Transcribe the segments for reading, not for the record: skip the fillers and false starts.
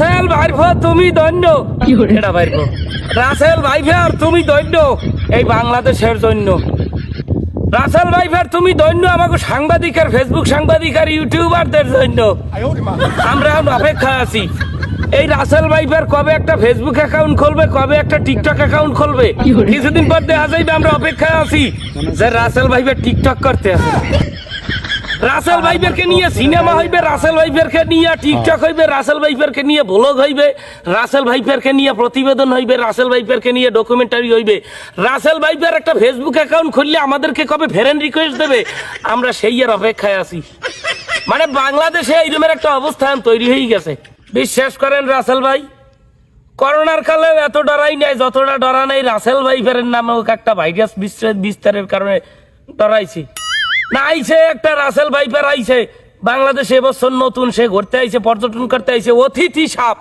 রাসেল ভাইফো তুমি দৈন্য এটা ভাইফো রাসেল ভাইফার তুমি দৈন্য এই বাংলাদেশের জন্য। রাসেল ভাইফার তুমি দৈন্য আমাকে সাংবাদিক আর ফেসবুক সাংবাদিক আর ইউটিউবারদের জন্য। আমরা এখন অপেক্ষায় আছি এই রাসেল ভাইফার কবে একটা ফেসবুক অ্যাকাউন্ট খুলবে, কবে একটা টিকটক অ্যাকাউন্ট খুলবে। কিছুদিন পর দেখা যাইবে আমরা অপেক্ষায় আছি যে রাসেল ভাইফার টিকটক করতে আছে। রাসেল ভাইফারকে নিয়ে সিনেমা হইবে, রাসেল ভাইফারকে নিয়ে টিকটক হইবে, রাসেল ভাইফারকে নিয়ে ব্লগ হইবে, রাসেল ভাইফারকে নিয়ে প্রতিবেদন হইবে, রাসেল ভাইফারকে নিয়ে ডকুমেন্টারি হইবে। রাসেল ভাইফার একটা ফেসবুক অ্যাকাউন্ট খুললে আমাদেরকে কবে ফ্রেন্ড রিকোয়েস্ট দেবে, আমরা সেই এর অপেক্ষায় আছি। মানে বাংলাদেশে এইরকমের একটা অবস্থান তৈরি হয়ে গেছে। বিশ্বাস করেন রাসেল ভাই, করোনার কালে এত ডরাই নাই যতটা ডরা নাই রাসেল ভাইফারের নামে একটা ভাইরাস বিস্তারের কারণে ডরাইছি। না আইছে একটা রাসেল ভাইফার আইছে বাংলাদেশে এবছর নতুন, সে ঘুরতে আইছে, পর্যটন করতে আইছে, অতিথি সাপ।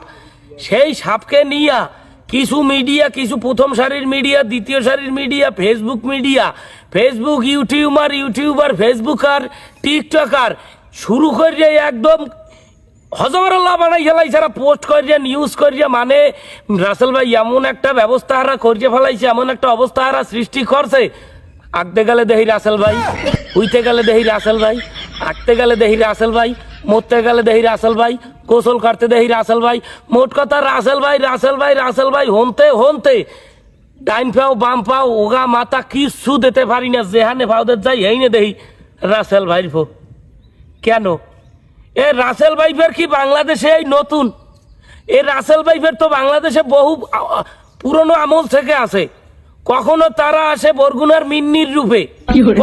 সেই সাপকে নিয়ে কিছু মিডিয়া, কিছু প্রথম সারির মিডিয়া, দ্বিতীয় সারির media, Facebook YouTuber, Facebooker, TikToker শুরু করিয়ে একদম হজবরল্লাহ বানাই ফেলাইছে। এরা পোস্ট করিয়া নিউজ করিয়া, মানে রাসেল ভাই এমন একটা ব্যবস্থা হারা করিয়ে ফেলাইছে, এমন একটা অবস্থা হারা সৃষ্টি করছে। আঁকতে গেলে দেখি রাসেল ভাই, উইতে গেলে দেখি রাসেল ভাই, আঁকতে গেলে দেখি রাসেল ভাই, মরতে গেলে দেখি রাসেল ভাই, গোসল করতে দেখি রাসেল ভাই। মোট কথা রাসেল ভাই হনতে ডাইন পাও বাম পাও ওগা মাথা কিছু দিতে পারি না, যেখানে ভাওদের যাই এই না দেখি রাসেল ভাই ফো। কেন এ রাসেল ভাইফের কি বাংলাদেশে এই নতুন? এই রাসেল ভাইফের তো বাংলাদেশে বহু পুরনো আমল থেকে আছে। কখনো তারা আসে বরগুনার মিন্নির রূপে,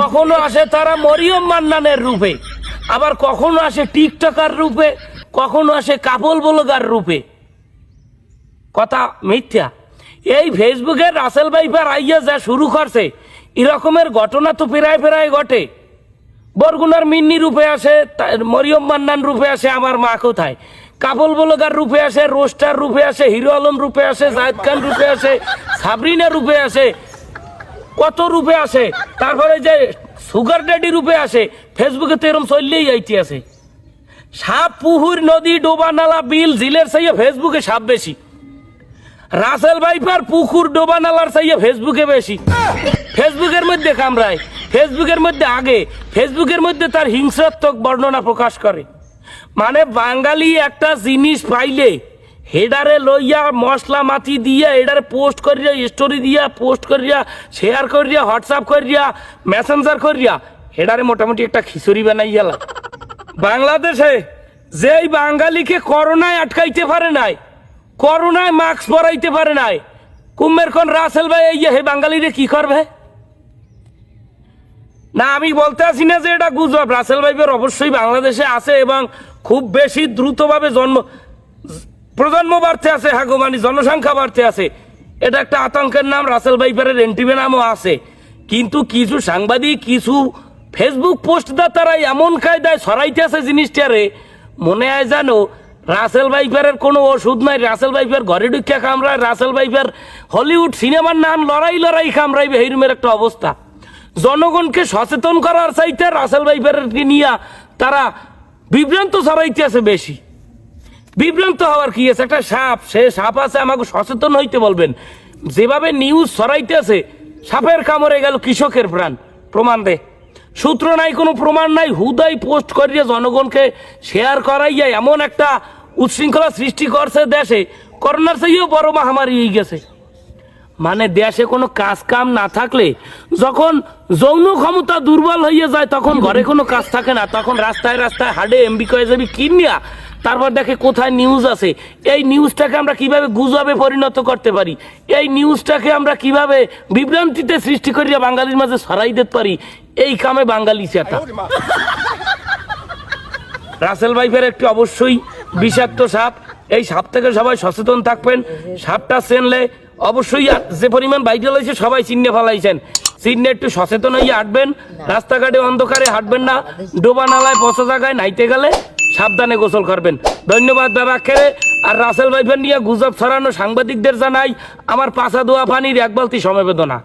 কখনো আসে তারা মরিয়ম মান্নানের রূপে, আবার কখনো আসে টিকটকার রূপে, কখনো আসে কাপল ব্লগার রূপে। কথা মিথ্যা। এই ফেসবুকে রাসেল ভাইফার আইয়া যা শুরু করছে এরকমের ঘটনা তো প্রায় ঘটে। বরগুনার মিন্নি রূপে আসে, মরিয়ম মান্নান রূপে আসে, আমার মা কোথায়, কাপল ব্লগার রূপে আসে, রোস্টার রূপে আসে, হিরো আলম রূপে আসে, জায়েদ খান রূপে আসে, সাবরিনা রূপে আসে, কত রূপে আসে। তারপরে যে সুগার ড্যাডি রূপে আসে। ফেসবুকে তো এরকম চললেই আইতে আছে। সাপ, পুকুর, নদী, ডোবা, নালা, বিল, ঝিলের চাইয়ে ফেসবুকে সাপ বেশি। রাসেল ভাইফার পুকুর, ডোবা, নালার চাইয়ে ফেসবুকে বেশি। ফেসবুকের মধ্যে কামড়ায়, ফেসবুকের মধ্যে আগে, ফেসবুকের মধ্যে তার হিংসাত্মক বর্ণনা প্রকাশ করে। মানে বাঙালি একটা জিনিস পাইলে হেডারে লইয়া মশলা মাতি দিয়া এডারে পোস্ট করিয়া, স্টোরি দিয়া পোস্ট করিয়া, শেয়ার করিয়া, হোয়াটসঅ্যাপ করিয়া, মেসেঞ্জার করিয়া হেডারে মোটামুটি একটা খিচুড়ি বানাই গেল। বাংলাদেশে যেই বাঙালিকে করোনায় আটকাইতে পারে নাই, করোনায় মাস্ক পরাইতে পারে নাই, কুম্মের কোন রাসেল ভাই এই হে বাঙালিরে কি করবে? না আমি বলতে আসি না যে এটা গুজব। রাসেল ভাইফের অবশ্যই বাংলাদেশে আছে এবং খুব বেশি দ্রুতভাবে প্রজন্ম বাড়তে আছে, হাগো মানে জনসংখ্যা বাড়তে আছে। এটা একটা আতঙ্কের নাম। রাসেল ভাইফারের এন্টিভি নামও আছে। কিন্তু কিছু সাংবাদিক, কিছু ফেসবুক পোস্টদাতারা এমন কায়দায় ছড়াইতে আছে জিনিসটারে, মনে হয় জানো রাসেল ভাইফারের কোনো ওষুধ নাই। রাসেল ভাইফার ঘরে ঢুকিয়া কামড়ায়, রাসেল ভাইফার হলিউড সিনেমার নাম লড়াই কামড়াইবে, এইরকমের একটা অবস্থা। জনগণকে সচেতন করার চাইতে রাসেল ভাইফারকে নিয়ে তারা বিভ্রান্ত ছড়াইতে আছে বেশি। বিভ্রান্ত হওয়ার কি আছে? একটা সাপ, সে সাপ আছে, আমাকে সচেতন হইতে বলবেন। যেভাবে নিউজ ছড়াইতে আছে, সাপের কামড়ে গেল কৃষকের প্রাণ, প্রমাণ দে, সূত্র নাই, কোনো প্রমাণ নাই, হুদাই পোস্ট করিয়ে জনগণকে শেয়ার করাইয়া এমন একটা উচ্ছৃঙ্খলা সৃষ্টি করছে দেশে। করোনার চেয়েও বড় মহামারী হয়ে গেছে। মানে দেশে কোনো কাজ কাম না থাকলে, যখন যৌন ক্ষমতা দুর্বল হয়ে যায়, তখন ঘরে কোনো কাজ থাকে না, তখন রাস্তায় হাডে এমবি কয়ে যাবি কিনিয়া, তারপর দেখে কোথায় নিউজ আছে। এই নিউজটাকে আমরা কিভাবে গুজবে পরিণত করতে পারি, এই নিউজটাকে আমরা কিভাবে বিভ্রান্তিতে সৃষ্টি করিয়া বাঙালির মাঝে ছড়াই দিতে পারি, এই কামে বাঙালি চেতা। রাসেল ভাইফের একটি অবশ্যই বিষাক্ত সাপ। এই সাপ থেকে সবাই সচেতন থাকবেন। সাপটা চেনলে অবশ্যই, যে পরিমাণ ভাইরাল হয়েছে সবাই চিহ্নে ফেলাইছেন, চিহ্নে একটু সচেতন হয়ে হাঁটবেন। রাস্তাঘাটে অন্ধকারে হাঁটবেন না, ডোবা নালায় পচা জায়গায় নাইতে গেলে সাবধানে গোসল করবেন। ধন্যবাদ বাবা খেরে। আর রাসেল ভাইফার নিয়ে গুজব ছড়ানো সাংবাদিকদের জানাই আমার পাছা দোয়া পানির এক বালতি সমবেদনা।